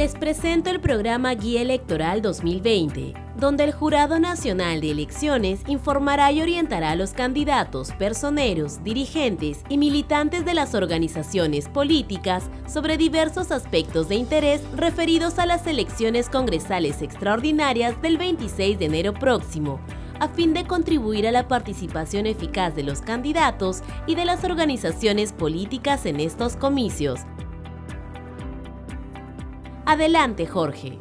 Les presento el programa Guía Electoral 2020, donde el Jurado Nacional de Elecciones informará y orientará a los candidatos, personeros, dirigentes y militantes de las organizaciones políticas sobre diversos aspectos de interés referidos a las elecciones congresales extraordinarias del 26 de enero próximo, a fin de contribuir a la participación eficaz de los candidatos y de las organizaciones políticas en estos comicios. Adelante, Jorge.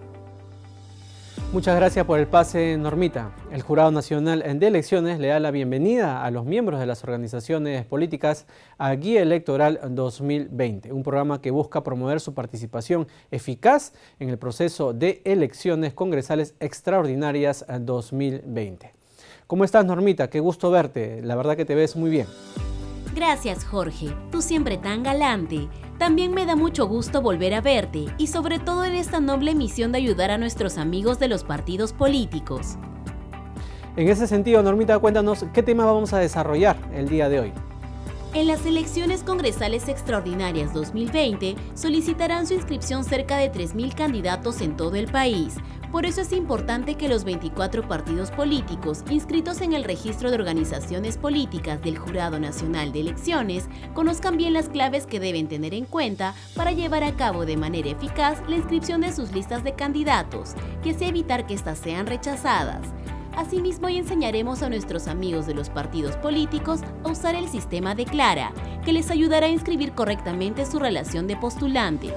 Muchas gracias por el pase, Normita. El Jurado Nacional de Elecciones le da la bienvenida a los miembros de las organizaciones políticas a Guía Electoral 2020, un programa que busca promover su participación eficaz en el proceso de elecciones congresales extraordinarias 2020. ¿Cómo estás, Normita? Qué gusto verte. La verdad que te ves muy bien. Gracias, Jorge. Tú siempre tan galante. También me da mucho gusto volver a verte y sobre todo en esta noble misión de ayudar a nuestros amigos de los partidos políticos. En ese sentido, Normita, cuéntanos qué tema vamos a desarrollar el día de hoy. En las elecciones congresales extraordinarias 2020 solicitarán su inscripción cerca de 3.000 candidatos en todo el país. Por eso es importante que los 24 partidos políticos inscritos en el registro de organizaciones políticas del Jurado Nacional de Elecciones conozcan bien las claves que deben tener en cuenta para llevar a cabo de manera eficaz la inscripción de sus listas de candidatos y así evitar que éstas sean rechazadas. Asimismo, hoy enseñaremos a nuestros amigos de los partidos políticos a usar el sistema de Clara, que les ayudará a inscribir correctamente su relación de postulantes.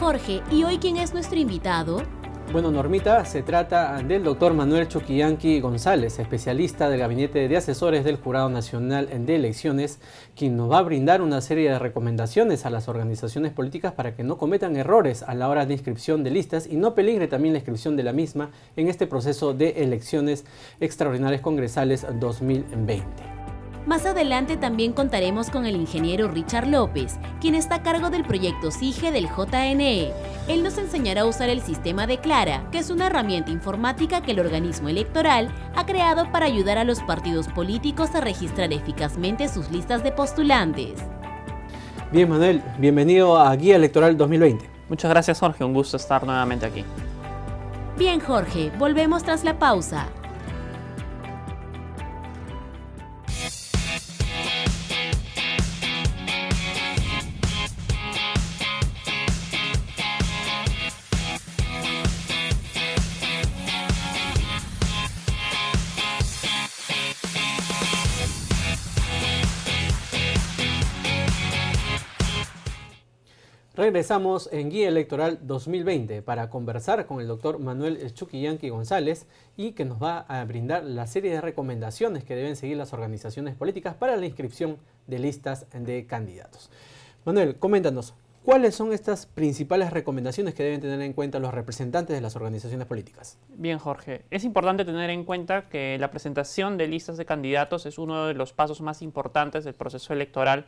Jorge, ¿y hoy quién es nuestro invitado? Bueno, Normita, se trata del doctor Manuel Chuquillanqui González, especialista del Gabinete de Asesores del Jurado Nacional de Elecciones, quien nos va a brindar una serie de recomendaciones a las organizaciones políticas para que no cometan errores a la hora de inscripción de listas y no peligre también la inscripción de la misma en este proceso de elecciones extraordinarias congresales 2020. Más adelante también contaremos con el ingeniero Richard López, quien está a cargo del proyecto SIGE del JNE. Él nos enseñará a usar el sistema de Clara, que es una herramienta informática que el organismo electoral ha creado para ayudar a los partidos políticos a registrar eficazmente sus listas de postulantes. Bien, Manuel, bienvenido a Guía Electoral 2020. Muchas gracias, Jorge. Un gusto estar nuevamente aquí. Bien, Jorge, volvemos tras la pausa. Regresamos en Guía Electoral 2020 para conversar con el doctor Manuel Chuquillanqui González y que nos va a brindar la serie de recomendaciones que deben seguir las organizaciones políticas para la inscripción de listas de candidatos. Manuel, coméntanos, ¿cuáles son estas principales recomendaciones que deben tener en cuenta los representantes de las organizaciones políticas? Bien, Jorge. Es importante tener en cuenta que la presentación de listas de candidatos es uno de los pasos más importantes del proceso electoral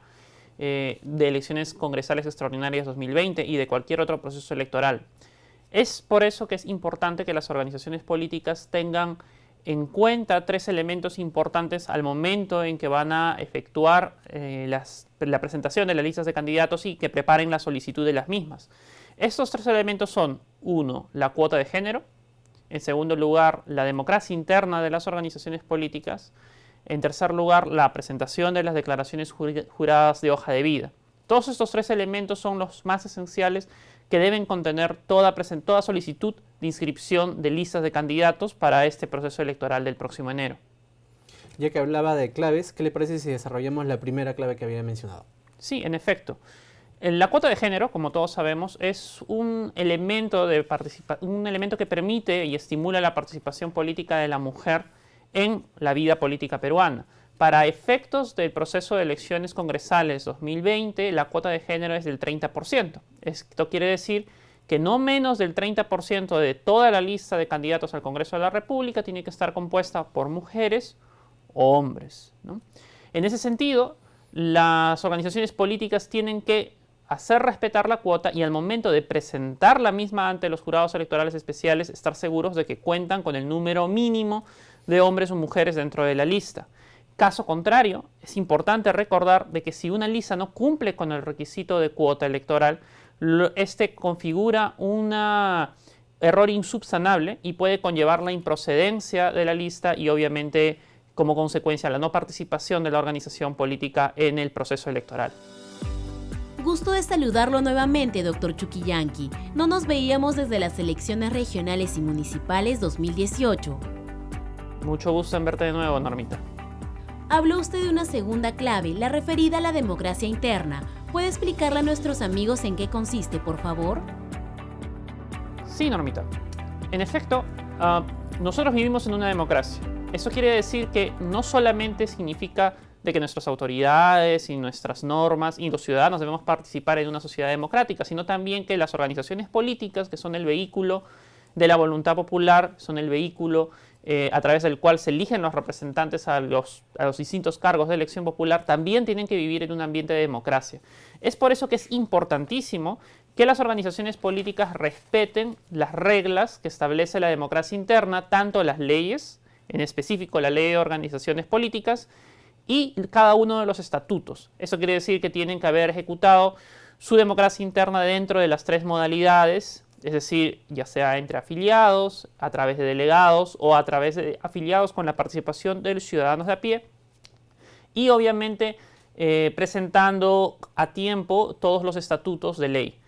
de elecciones congresales extraordinarias 2020 y de cualquier otro proceso electoral. Es por eso que es importante que las organizaciones políticas tengan en cuenta tres elementos importantes al momento en que van a efectuar la presentación de las listas de candidatos y que preparen la solicitud de las mismas. Estos tres elementos son: 1. La cuota de género; en segundo lugar, la democracia interna de las organizaciones políticas; en tercer lugar, la presentación de las declaraciones juradas de hoja de vida. Todos estos tres elementos son los más esenciales que deben contener toda solicitud de inscripción de listas de candidatos para este proceso electoral del próximo enero. Ya que hablaba de claves, ¿qué le parece si desarrollamos la primera clave que había mencionado? Sí, en efecto. La cuota de género, como todos sabemos, es un elemento que permite y estimula la participación política de la mujer en la vida política peruana. Para efectos del proceso de elecciones congresales 2020, la cuota de género es del 30%. Esto quiere decir que no menos del 30% de toda la lista de candidatos al Congreso de la República tiene que estar compuesta por mujeres o hombres, ¿no? En ese sentido, las organizaciones políticas tienen que hacer respetar la cuota y al momento de presentar la misma ante los jurados electorales especiales, estar seguros de que cuentan con el número mínimo de hombres o mujeres dentro de la lista. Caso contrario, es importante recordar de que si una lista no cumple con el requisito de cuota electoral, este configura un error insubsanable y puede conllevar la improcedencia de la lista y obviamente como consecuencia la no participación de la organización política en el proceso electoral. Gusto de saludarlo nuevamente, doctor Chuquillanqui. No nos veíamos desde las elecciones regionales y municipales 2018. Mucho gusto en verte de nuevo, Normita. Habló usted de una segunda clave, la referida a la democracia interna. ¿Puede explicarle a nuestros amigos en qué consiste, por favor? Sí, Normita. En efecto, nosotros vivimos en una democracia. Eso quiere decir que no solamente significa de que nuestras autoridades y nuestras normas y los ciudadanos debemos participar en una sociedad democrática, sino también que las organizaciones políticas, que son el vehículo de la voluntad popular, son el vehículo a través del cual se eligen los representantes a los distintos cargos de elección popular, también tienen que vivir en un ambiente de democracia. Es por eso que es importantísimo que las organizaciones políticas respeten las reglas que establece la democracia interna, tanto las leyes, en específico la ley de organizaciones políticas, y cada uno de los estatutos. Eso quiere decir que tienen que haber ejecutado su democracia interna dentro de las 3 modalidades, es decir, ya sea entre afiliados, a través de delegados o a través de afiliados con la participación de los ciudadanos de a pie y obviamente presentando a tiempo todos los estatutos de ley.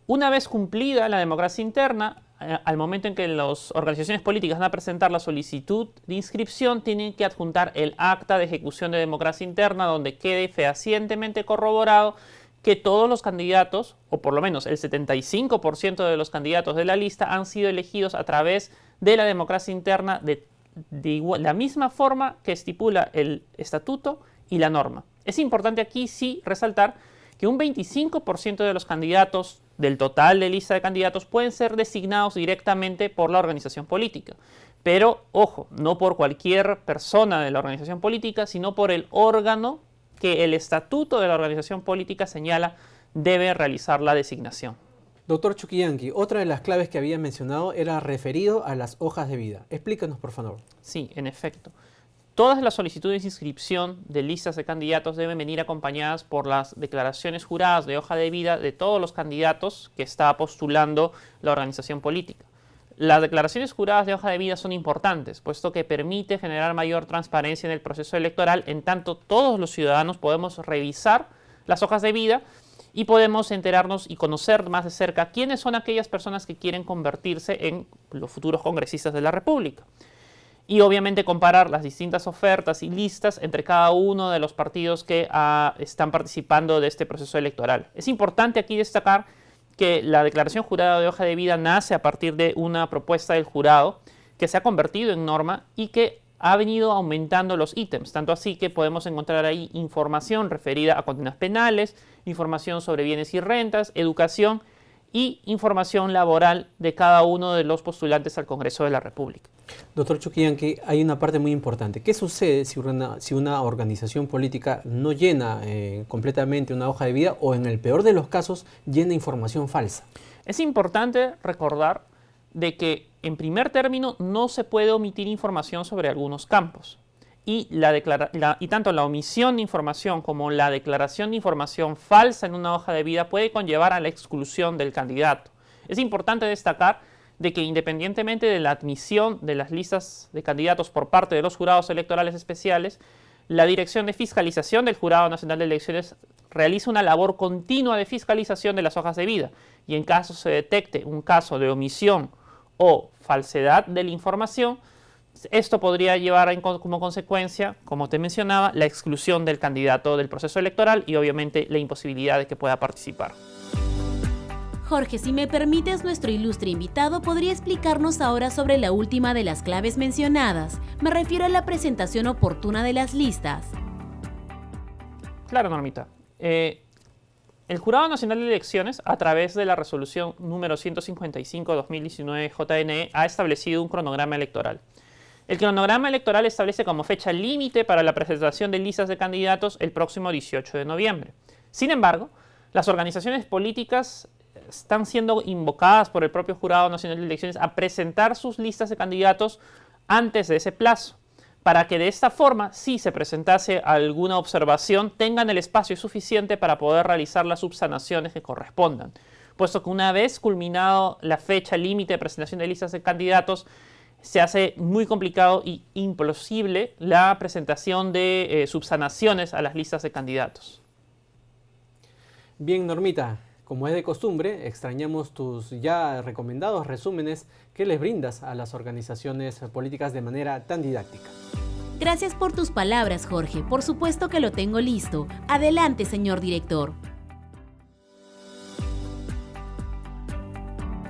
Una vez cumplida la democracia interna, al momento en que las organizaciones políticas van a presentar la solicitud de inscripción, tienen que adjuntar el acta de ejecución de democracia interna donde quede fehacientemente corroborado que todos los candidatos, o por lo menos el 75% de los candidatos de la lista, han sido elegidos a través de la democracia interna de la misma forma que estipula el estatuto y la norma. Es importante aquí sí resaltar que un 25% de los candidatos del total de lista de candidatos pueden ser designados directamente por la organización política. Pero, ojo, no por cualquier persona de la organización política, sino por el órgano que el estatuto de la organización política señala debe realizar la designación. Doctor Chuquillanqui, otra de las claves que había mencionado era referido a las hojas de vida. Explícanos, por favor. Sí, en efecto. Todas las solicitudes de inscripción de listas de candidatos deben venir acompañadas por las declaraciones juradas de hoja de vida de todos los candidatos que está postulando la organización política. Las declaraciones juradas de hoja de vida son importantes, puesto que permite generar mayor transparencia en el proceso electoral, en tanto todos los ciudadanos podemos revisar las hojas de vida y podemos enterarnos y conocer más de cerca quiénes son aquellas personas que quieren convertirse en los futuros congresistas de la República. Y obviamente comparar las distintas ofertas y listas entre cada uno de los partidos que están participando de este proceso electoral. Es importante aquí destacar que la declaración jurada de hoja de vida nace a partir de una propuesta del jurado que se ha convertido en norma y que ha venido aumentando los ítems, tanto así que podemos encontrar ahí información referida a condenas penales, información sobre bienes y rentas, educación y información laboral de cada uno de los postulantes al Congreso de la República. Doctor Chuquillanqui, hay una parte muy importante. ¿Qué sucede si una organización política no llena completamente una hoja de vida o, en el peor de los casos, llena información falsa? Es importante recordar de que, en primer término, no se puede omitir información sobre algunos campos. Y tanto la omisión de información como la declaración de información falsa en una hoja de vida puede conllevar a la exclusión del candidato. Es importante destacar de que independientemente de la admisión de las listas de candidatos por parte de los jurados electorales especiales, la Dirección de Fiscalización del Jurado Nacional de Elecciones realiza una labor continua de fiscalización de las hojas de vida y en caso se detecte un caso de omisión o falsedad de la información, esto podría llevar como consecuencia, como te mencionaba, la exclusión del candidato del proceso electoral y obviamente la imposibilidad de que pueda participar. Jorge, si me permites, nuestro ilustre invitado podría explicarnos ahora sobre la última de las claves mencionadas. Me refiero a la presentación oportuna de las listas. Claro, Normita. El Jurado Nacional de Elecciones, a través de la resolución número 155/2019 JNE, ha establecido un cronograma electoral. El cronograma electoral establece como fecha límite para la presentación de listas de candidatos el próximo 18 de noviembre. Sin embargo, las organizaciones políticas están siendo invocadas por el propio Jurado Nacional de Elecciones a presentar sus listas de candidatos antes de ese plazo. para que de esta forma, si se presentase alguna observación, tengan el espacio suficiente para poder realizar las subsanaciones que correspondan. Puesto que una vez culminado la fecha límite de presentación de listas de candidatos, se hace muy complicado y imposible la presentación de subsanaciones a las listas de candidatos. Bien, Normita, como es de costumbre, extrañamos tus ya recomendados resúmenes que les brindas a las organizaciones políticas de manera tan didáctica. Gracias por tus palabras, Jorge. Por supuesto que lo tengo listo. Adelante, señor director.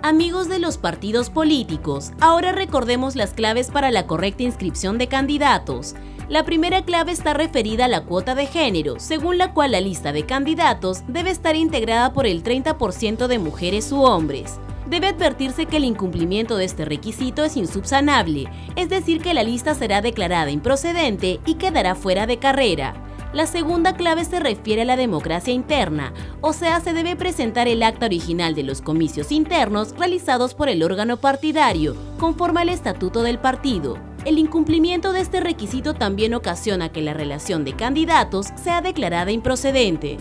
Amigos de los partidos políticos, ahora recordemos las claves para la correcta inscripción de candidatos. La primera clave está referida a la cuota de género, según la cual la lista de candidatos debe estar integrada por el 30% de mujeres u hombres. Debe advertirse que el incumplimiento de este requisito es insubsanable, es decir, que la lista será declarada improcedente y quedará fuera de carrera. La segunda clave se refiere a la democracia interna, o sea, se debe presentar el acta original de los comicios internos realizados por el órgano partidario, conforme al estatuto del partido. El incumplimiento de este requisito también ocasiona que la relación de candidatos sea declarada improcedente.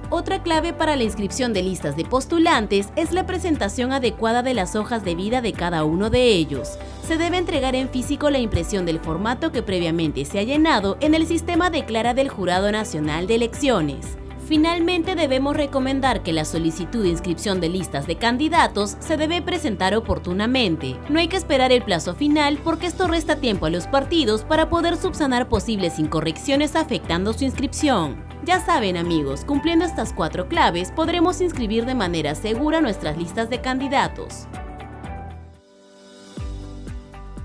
Otra clave para la inscripción de listas de postulantes es la presentación adecuada de las hojas de vida de cada uno de ellos. Se debe entregar en físico la impresión del formato que previamente se ha llenado en el sistema de Clara del Jurado Nacional de Elecciones. Finalmente, debemos recomendar que la solicitud de inscripción de listas de candidatos se debe presentar oportunamente. No hay que esperar el plazo final porque esto resta tiempo a los partidos para poder subsanar posibles incorrecciones afectando su inscripción. Ya saben, amigos, cumpliendo estas 4 claves podremos inscribir de manera segura nuestras listas de candidatos.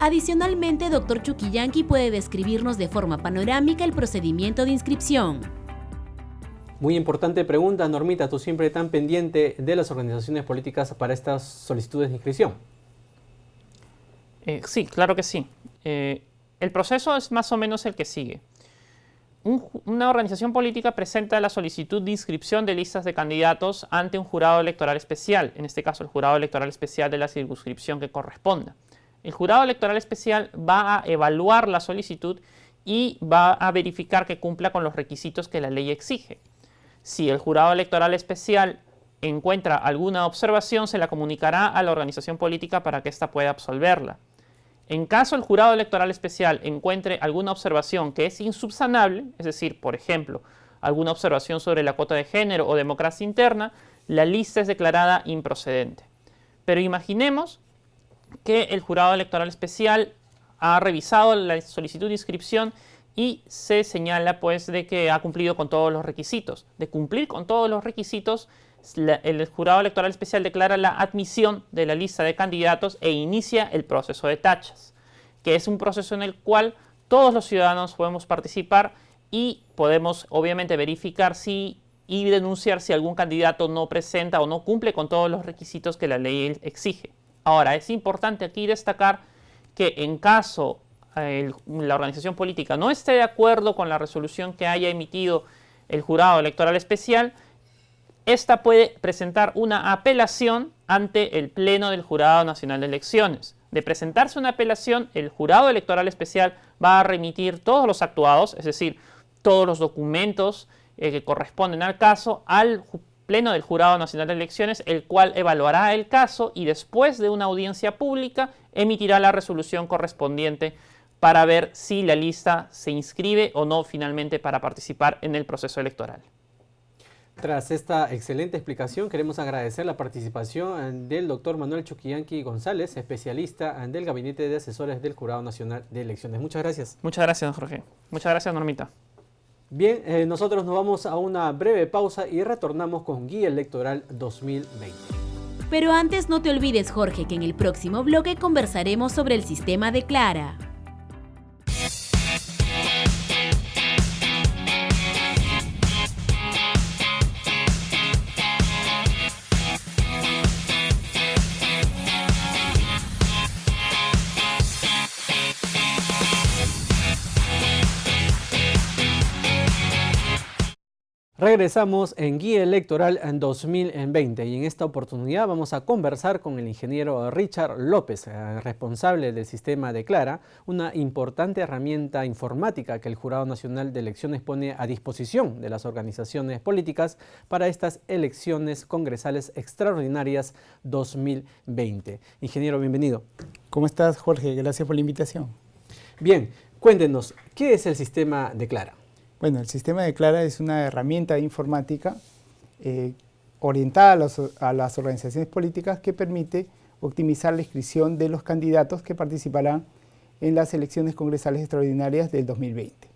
Adicionalmente, Dr. Chuquillanqui puede describirnos de forma panorámica el procedimiento de inscripción. Muy importante pregunta, Normita, tú siempre tan pendiente de las organizaciones políticas para estas solicitudes de inscripción. Sí, claro que sí. El proceso es más o menos el que sigue. Una organización política presenta la solicitud de inscripción de listas de candidatos ante un jurado electoral especial, en este caso el jurado electoral especial de la circunscripción que corresponda. El jurado electoral especial va a evaluar la solicitud y va a verificar que cumpla con los requisitos que la ley exige. Si el jurado electoral especial encuentra alguna observación, se la comunicará a la organización política para que ésta pueda absolverla. En caso el jurado electoral especial encuentre alguna observación que es insubsanable, es decir, por ejemplo, alguna observación sobre la cuota de género o democracia interna, la lista es declarada improcedente. Pero imaginemos que el jurado electoral especial ha revisado la solicitud de inscripción y se señala pues de que ha cumplido con todos los requisitos. De cumplir con todos los requisitos, el jurado electoral especial declara la admisión de la lista de candidatos e inicia el proceso de tachas, que es un proceso en el cual todos los ciudadanos podemos participar y podemos obviamente verificar y denunciar si algún candidato no presenta o no cumple con todos los requisitos que la ley exige. Ahora, es importante aquí destacar que en caso la organización política no esté de acuerdo con la resolución que haya emitido el jurado electoral especial, esta puede presentar una apelación ante el Pleno del Jurado Nacional de Elecciones. De presentarse una apelación, el jurado electoral especial va a remitir todos los actuados, es decir, todos los documentos que corresponden al caso, al Pleno del Jurado Nacional de Elecciones, el cual evaluará el caso y después de una audiencia pública emitirá la resolución correspondiente para ver si la lista se inscribe o no finalmente para participar en el proceso electoral. Tras esta excelente explicación, queremos agradecer la participación del doctor Manuel Chuquillanqui González, especialista del Gabinete de Asesores del Jurado Nacional de Elecciones. Muchas gracias. Muchas gracias, Jorge. Muchas gracias, Normita. Bien, nosotros nos vamos a una breve pausa y retornamos con Guía Electoral 2020. Pero antes no te olvides, Jorge, que en el próximo bloque conversaremos sobre el sistema de Clara. Regresamos en Guía Electoral en 2020 y en esta oportunidad vamos a conversar con el ingeniero Richard López, responsable del sistema Declara, una importante herramienta informática que el Jurado Nacional de Elecciones pone a disposición de las organizaciones políticas para estas elecciones congresales extraordinarias 2020. Ingeniero, bienvenido. ¿Cómo estás, Jorge? Gracias por la invitación. Bien, cuéntenos, ¿qué es el sistema Declara? Bueno, el sistema Declara es una herramienta informática orientada a las organizaciones políticas que permite optimizar la inscripción de los candidatos que participarán en las elecciones congresales extraordinarias del 2020.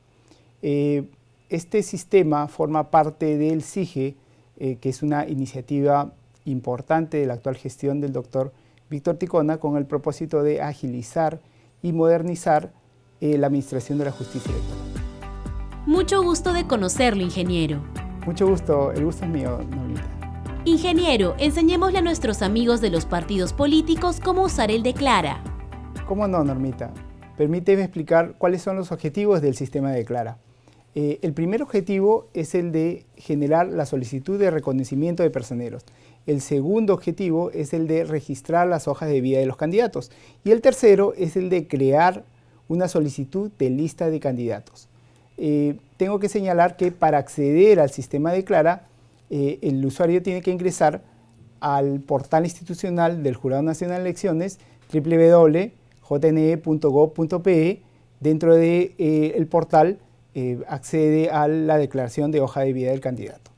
Este sistema forma parte del CIGE, que es una iniciativa importante de la actual gestión del doctor Víctor Ticona, con el propósito de agilizar y modernizar la administración de la justicia electoral. Mucho gusto de conocerlo, ingeniero. Mucho gusto, el gusto es mío, Normita. Ingeniero, enseñémosle a nuestros amigos de los partidos políticos cómo usar el Declara. ¿Cómo no, Normita? Permíteme explicar cuáles son los objetivos del sistema Declara. El primer objetivo es el de generar la solicitud de reconocimiento de personeros. El segundo objetivo es el de registrar las hojas de vida de los candidatos. Y el tercero es el de crear una solicitud de lista de candidatos. Tengo que señalar que para acceder al sistema Declara, el usuario tiene que ingresar al portal institucional del Jurado Nacional de Elecciones, www.jne.gov.pe. Dentro del portal accede a la declaración de hoja de vida del candidato.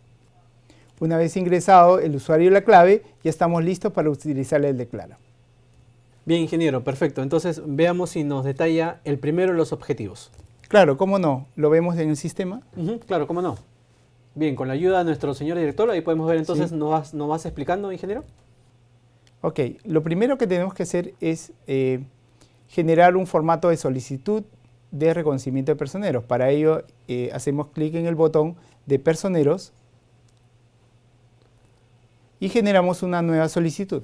Una vez ingresado el usuario y la clave, ya estamos listos para utilizar el Declara. Bien, ingeniero, perfecto. Entonces veamos si nos detalla el primero de los objetivos. Claro, ¿cómo no? ¿Lo vemos en el sistema? Claro, ¿cómo no? Bien, con la ayuda de nuestro señor director, ahí podemos ver entonces, Sí. ¿nos vas explicando, ingeniero? Ok, lo primero que tenemos que hacer es generar un formato de solicitud de reconocimiento de personeros. Para ello hacemos clic en el botón de personeros y generamos una nueva solicitud.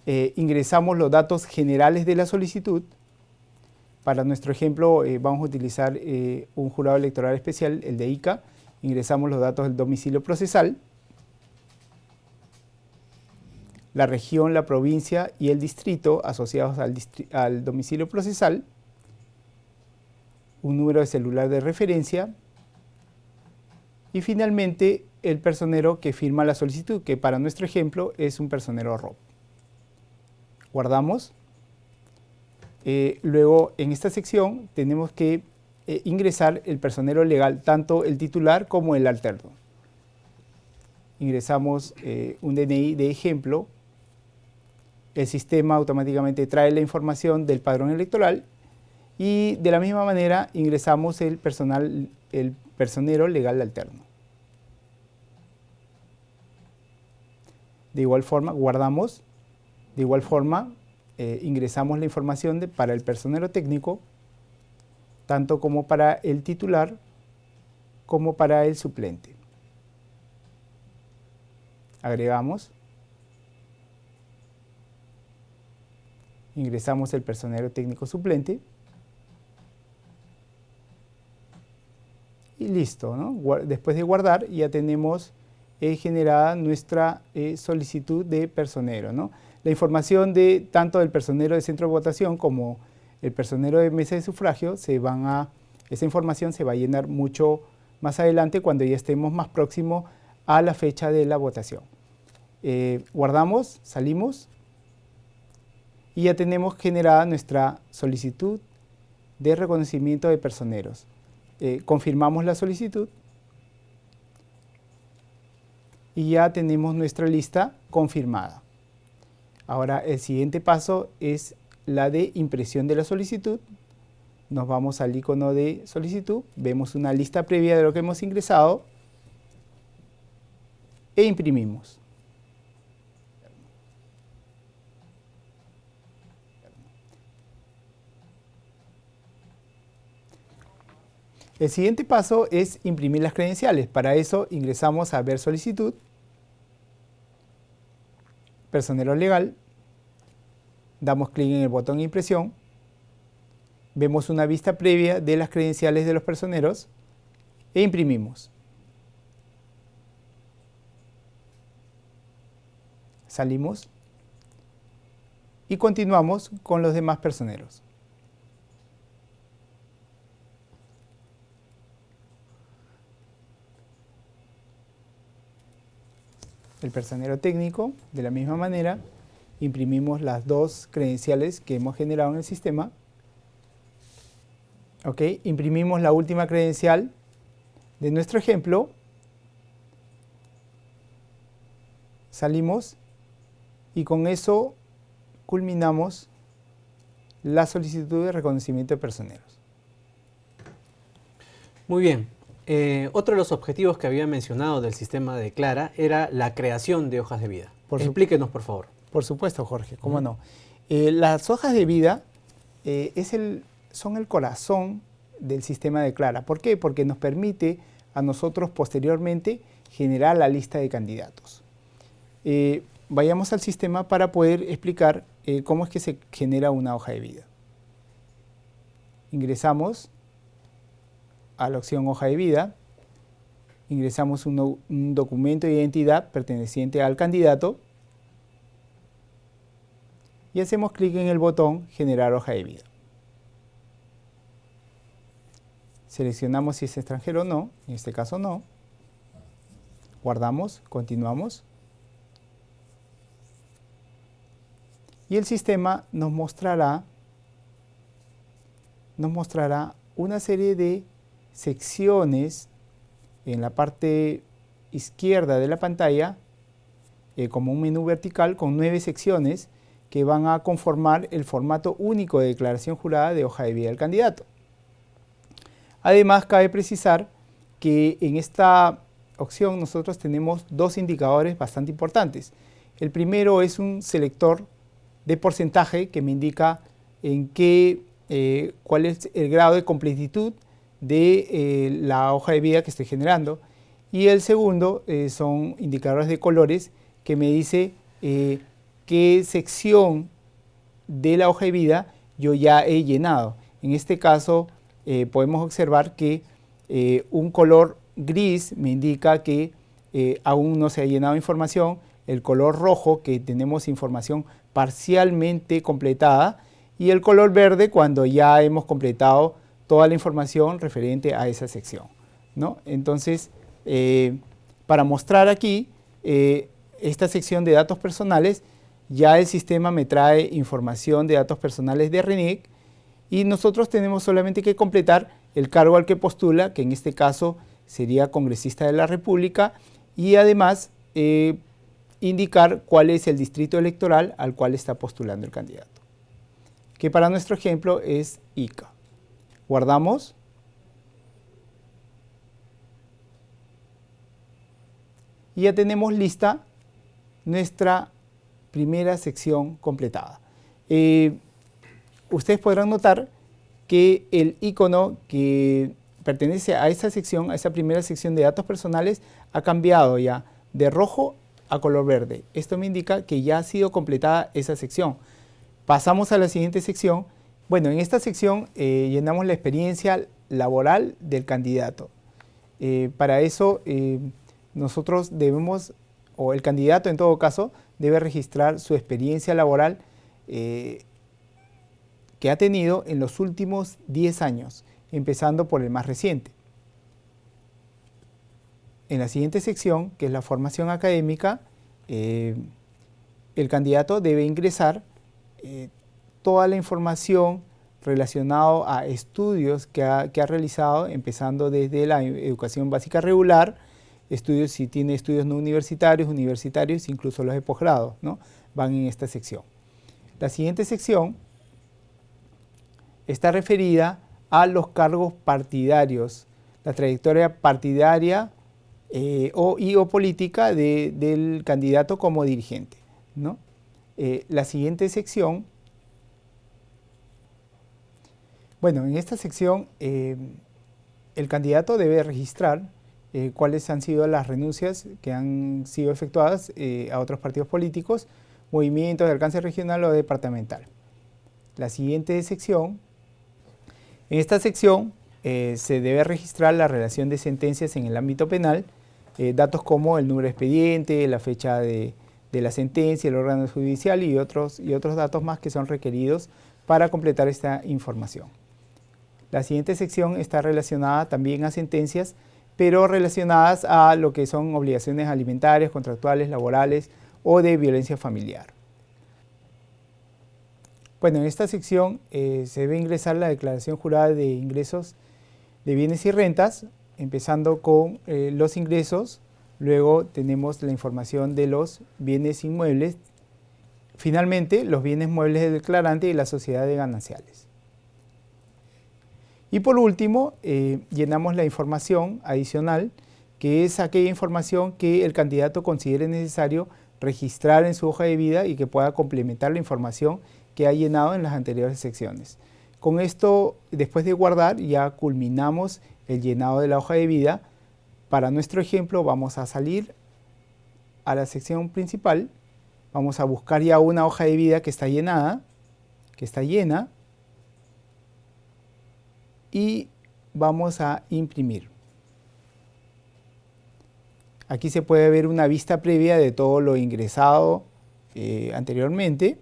Ingresamos los datos generales de la solicitud. Para nuestro ejemplo vamos a utilizar un jurado electoral especial, el de ICA. Ingresamos los datos del domicilio procesal, la región, la provincia y el distrito asociados al domicilio procesal, un número de celular de referencia y finalmente el personero que firma la solicitud, que para nuestro ejemplo es un personero ROP. Guardamos. Luego en esta sección tenemos que ingresar el personero legal, tanto el titular como el alterno. Ingresamos un DNI de ejemplo. El sistema automáticamente trae la información del padrón electoral y de la misma manera ingresamos el personero legal alterno. De igual forma, guardamos. De igual forma, ingresamos la información para el personero técnico, tanto como para el titular como para el suplente. Agregamos. Ingresamos el personero técnico suplente. Y listo, ¿no? Después de guardar ya tenemos generada nuestra solicitud de personero, ¿no? La información de tanto del personero de centro de votación como el personero de mesa de sufragio esa información se va a llenar mucho más adelante cuando ya estemos más próximos a la fecha de la votación. Guardamos, salimos y ya tenemos generada nuestra solicitud de reconocimiento de personeros. Confirmamos la solicitud y ya tenemos nuestra lista confirmada. Ahora el siguiente paso es la de impresión de la solicitud. Nos vamos al icono de solicitud, vemos una lista previa de lo que hemos ingresado e imprimimos. El siguiente paso es imprimir las credenciales. Para eso ingresamos a ver solicitud, personero legal, damos clic en el botón impresión, vemos una vista previa de las credenciales de los personeros e imprimimos. Salimos y continuamos con los demás personeros. El personero técnico, de la misma manera, imprimimos las dos credenciales que hemos generado en el sistema. Ok, imprimimos la última credencial de nuestro ejemplo. Salimos y con eso culminamos la solicitud de reconocimiento de personeros. Muy bien. Otro de los objetivos que había mencionado del sistema de Clara era la creación de hojas de vida. Explíquenos, por favor. Por supuesto, Jorge, cómo no. Las hojas de vida son el corazón del sistema de Clara. ¿Por qué? Porque nos permite a nosotros posteriormente generar la lista de candidatos. Vayamos al sistema para poder explicar cómo es que se genera una hoja de vida. Ingresamos a la opción hoja de vida, ingresamos un documento de identidad perteneciente al candidato y hacemos clic en el botón generar hoja de vida. Seleccionamos si es extranjero o no, en este caso no. Guardamos, continuamos. Y el sistema nos mostrará una serie de secciones en la parte izquierda de la pantalla, como un menú vertical con 9 secciones que van a conformar el formato único de declaración jurada de hoja de vida del candidato. Además, cabe precisar que en esta opción nosotros tenemos dos indicadores bastante importantes. El primero es un selector de porcentaje que me indica cuál es el grado de completitud de la hoja de vida que estoy generando. Y el segundo son indicadores de colores que me dice qué sección de la hoja de vida yo ya he llenado. En este caso podemos observar que un color gris me indica que aún no se ha llenado información, el color rojo que tenemos información parcialmente completada y el color verde cuando ya hemos completado toda la información referente a esa sección, ¿no? Entonces, para mostrar aquí esta sección de datos personales, ya el sistema me trae información de datos personales de RENIEC y nosotros tenemos solamente que completar el cargo al que postula, que en este caso sería congresista de la República, y además indicar cuál es el distrito electoral al cual está postulando el candidato, que para nuestro ejemplo es Ica. Guardamos. Y ya tenemos lista nuestra primera sección completada. Ustedes podrán notar que el icono que pertenece a esa sección, a esa primera sección de datos personales, ha cambiado ya de rojo a color verde. Esto me indica que ya ha sido completada esa sección. Pasamos a la siguiente sección. Bueno, en esta sección llenamos la experiencia laboral del candidato. Para eso nosotros debemos, o el candidato en todo caso, debe registrar su experiencia laboral que ha tenido en los últimos 10 años, empezando por el más reciente. En la siguiente sección, que es la formación académica, el candidato debe ingresar toda la información relacionada a estudios que ha realizado, empezando desde la educación básica regular, estudios si tiene estudios no universitarios, incluso los de posgrado, ¿no? Van en esta sección. La siguiente sección está referida a los cargos partidarios, la trayectoria partidaria o política del candidato como dirigente, ¿no? La siguiente sección, bueno, en esta sección el candidato debe registrar cuáles han sido las renuncias que han sido efectuadas a otros partidos políticos, movimientos de alcance regional o departamental. La siguiente sección, en esta sección se debe registrar la relación de sentencias en el ámbito penal, datos como el número de expediente, la fecha de la sentencia, el órgano judicial y otros datos más que son requeridos para completar esta información. La siguiente sección está relacionada también a sentencias, pero relacionadas a lo que son obligaciones alimentarias, contractuales, laborales o de violencia familiar. Bueno, en esta sección se debe ingresar la declaración jurada de ingresos de bienes y rentas, empezando con los ingresos, luego tenemos la información de los bienes inmuebles, finalmente los bienes muebles del declarante y la sociedad de gananciales. Y por último, llenamos la información adicional, que es aquella información que el candidato considere necesario registrar en su hoja de vida y que pueda complementar la información que ha llenado en las anteriores secciones. Con esto, después de guardar, ya culminamos el llenado de la hoja de vida. Para nuestro ejemplo, vamos a salir a la sección principal, vamos a buscar ya una hoja de vida que está llenada, que está llena, y vamos a imprimir. Aquí se puede ver una vista previa de todo lo ingresado anteriormente.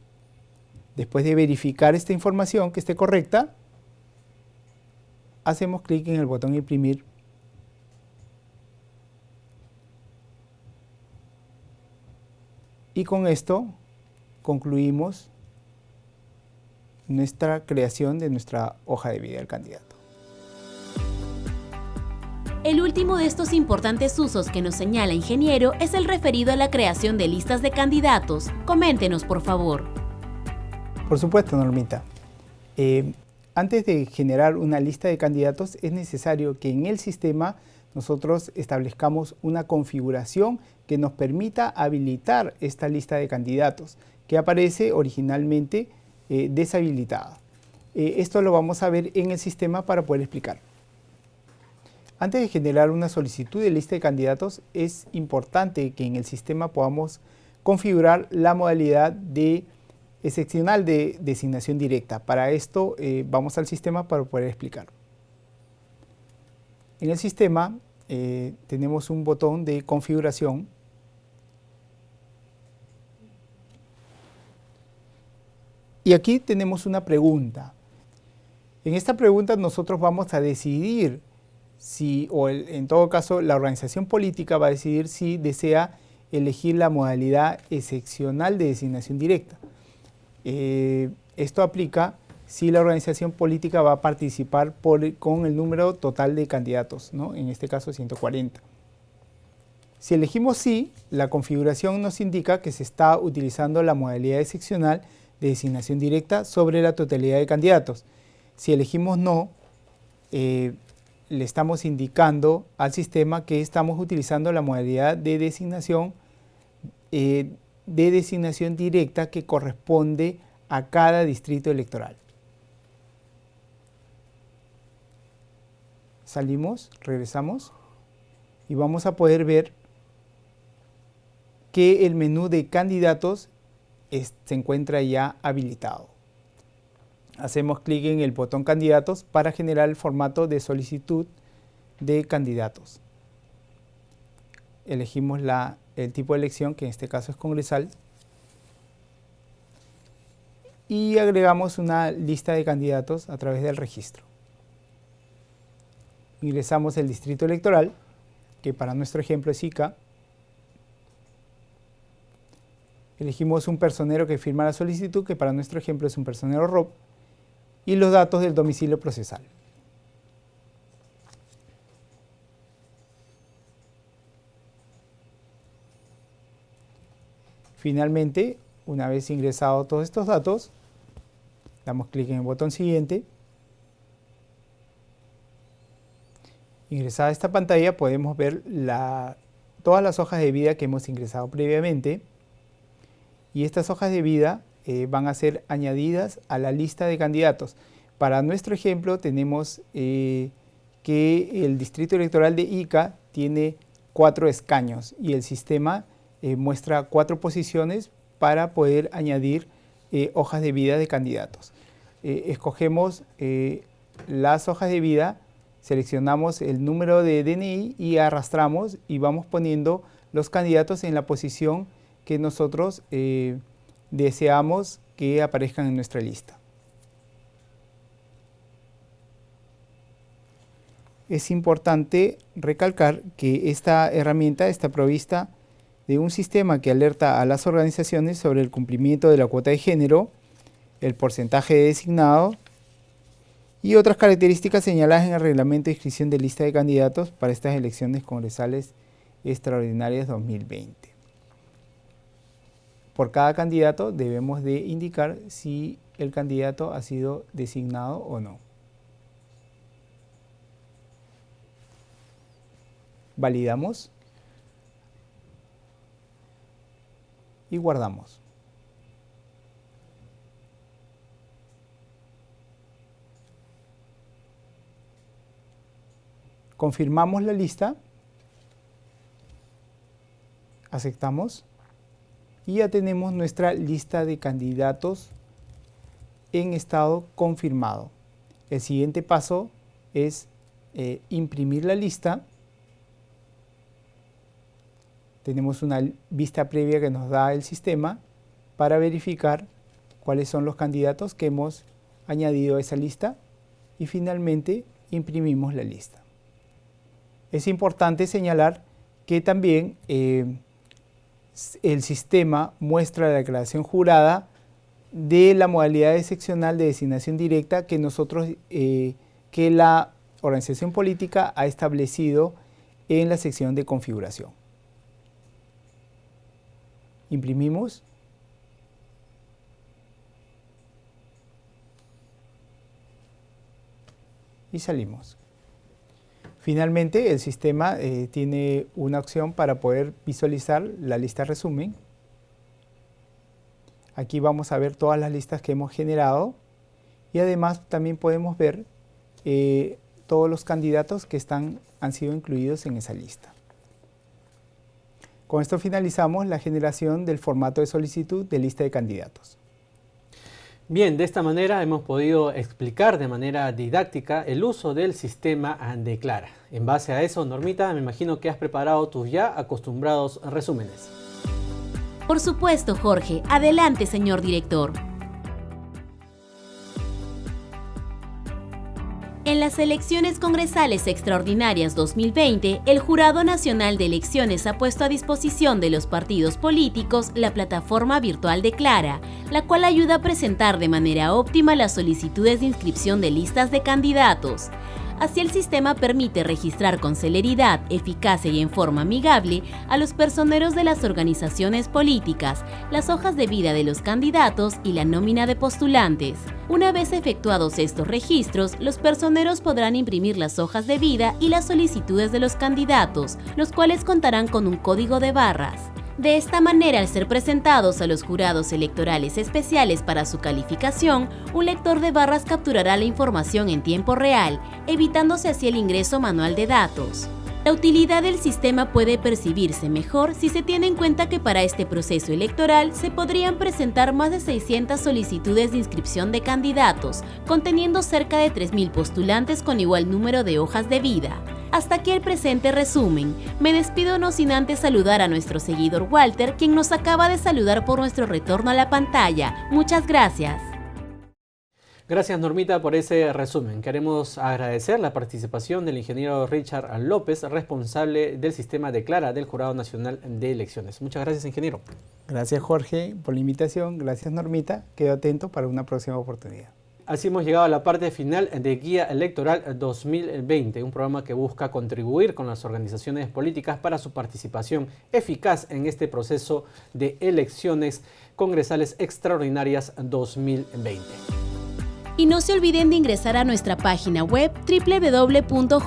Después de verificar esta información que esté correcta, hacemos clic en el botón imprimir. Y con esto concluimos nuestra creación de nuestra hoja de vida del candidato. El último de estos importantes usos que nos señala ingeniero es el referido a la creación de listas de candidatos. Coméntenos, por favor. Por supuesto, Normita. Antes de generar una lista de candidatos, es necesario que en el sistema nosotros establezcamos una configuración que nos permita habilitar esta lista de candidatos, que aparece originalmente deshabilitada. Esto lo vamos a ver en el sistema para poder explicar. Antes de generar una solicitud de lista de candidatos, es importante que en el sistema podamos configurar la modalidad excepcional de designación directa. Para esto vamos al sistema para poder explicar. En el sistema tenemos un botón de configuración. Y aquí tenemos una pregunta. En esta pregunta nosotros vamos a decidir si, en todo caso, la organización política va a decidir si desea elegir la modalidad excepcional de designación directa. Esto aplica si la organización política va a participar con el número total de candidatos, ¿no? En este caso 140. Si elegimos sí, la configuración nos indica que se está utilizando la modalidad excepcional de designación directa sobre la totalidad de candidatos. Si elegimos no, le estamos indicando al sistema que estamos utilizando la modalidad de designación directa que corresponde a cada distrito electoral. Salimos, regresamos y vamos a poder ver que el menú de candidatos se encuentra ya habilitado. Hacemos clic en el botón candidatos para generar el formato de solicitud de candidatos. Elegimos el tipo de elección, que en este caso es congresal, y agregamos una lista de candidatos a través del registro. Ingresamos el distrito electoral, que para nuestro ejemplo es Ica. Elegimos un personero que firma la solicitud, que para nuestro ejemplo es un personero ROP, y los datos del domicilio procesal. Finalmente, una vez ingresados todos estos datos, damos clic en el botón siguiente. Ingresada esta pantalla podemos ver todas las hojas de vida que hemos ingresado previamente, y estas hojas de vida van a ser añadidas a la lista de candidatos. Para nuestro ejemplo tenemos que el distrito electoral de Ica tiene 4 escaños y el sistema muestra 4 posiciones para poder añadir hojas de vida de candidatos. Escogemos las hojas de vida Seleccionamos el número de DNI y arrastramos y vamos poniendo los candidatos en la posición que nosotros deseamos que aparezcan en nuestra lista. Es importante recalcar que esta herramienta está provista de un sistema que alerta a las organizaciones sobre el cumplimiento de la cuota de género, el porcentaje designado y otras características señaladas en el Reglamento de Inscripción de Lista de Candidatos para estas elecciones congresales extraordinarias 2020. Por cada candidato debemos de indicar si el candidato ha sido designado o no. Validamos y guardamos. Confirmamos la lista, aceptamos y ya tenemos nuestra lista de candidatos en estado confirmado. El siguiente paso es imprimir la lista. Tenemos una vista previa que nos da el sistema para verificar cuáles son los candidatos que hemos añadido a esa lista y finalmente imprimimos la lista. Es importante señalar que también el sistema muestra la declaración jurada de la modalidad excepcional de designación directa que que la organización política ha establecido en la sección de configuración. Imprimimos y salimos. Finalmente, el sistema tiene una opción para poder visualizar la lista resumen. Aquí vamos a ver todas las listas que hemos generado y además también podemos ver todos los candidatos que han sido incluidos en esa lista. Con esto finalizamos la generación del formato de solicitud de lista de candidatos. Bien, de esta manera hemos podido explicar de manera didáctica el uso del sistema Declara. En base a eso, Normita, me imagino que has preparado tus ya acostumbrados resúmenes. Por supuesto, Jorge. Adelante, señor director. En las elecciones congresales extraordinarias 2020, el Jurado Nacional de Elecciones ha puesto a disposición de los partidos políticos la plataforma virtual Declara, la cual ayuda a presentar de manera óptima las solicitudes de inscripción de listas de candidatos. Así, el sistema permite registrar con celeridad, eficacia y en forma amigable a los personeros de las organizaciones políticas, las hojas de vida de los candidatos y la nómina de postulantes. Una vez efectuados estos registros, los personeros podrán imprimir las hojas de vida y las solicitudes de los candidatos, los cuales contarán con un código de barras. De esta manera, al ser presentados a los jurados electorales especiales para su calificación, un lector de barras capturará la información en tiempo real, evitándose así el ingreso manual de datos. La utilidad del sistema puede percibirse mejor si se tiene en cuenta que para este proceso electoral se podrían presentar más de 600 solicitudes de inscripción de candidatos, conteniendo cerca de 3.000 postulantes con igual número de hojas de vida. Hasta aquí el presente resumen. Me despido no sin antes saludar a nuestro seguidor Walter, quien nos acaba de saludar por nuestro retorno a la pantalla. Muchas gracias. Gracias, Normita, por ese resumen. Queremos agradecer la participación del ingeniero Richard López, responsable del sistema Declara del Jurado Nacional de Elecciones. Muchas gracias, ingeniero. Gracias, Jorge, por la invitación. Gracias, Normita. Quedo atento para una próxima oportunidad. Así hemos llegado a la parte final de Guía Electoral 2020, un programa que busca contribuir con las organizaciones políticas para su participación eficaz en este proceso de elecciones congresales extraordinarias 2020. Y no se olviden de ingresar a nuestra página web www.jne.gov.pe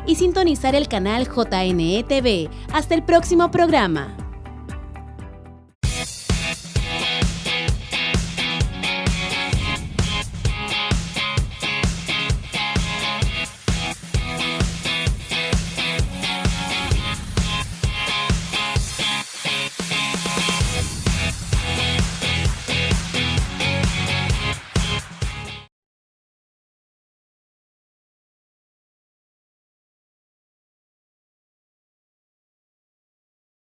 y sintonizar el canal JNE TV. Hasta el próximo programa.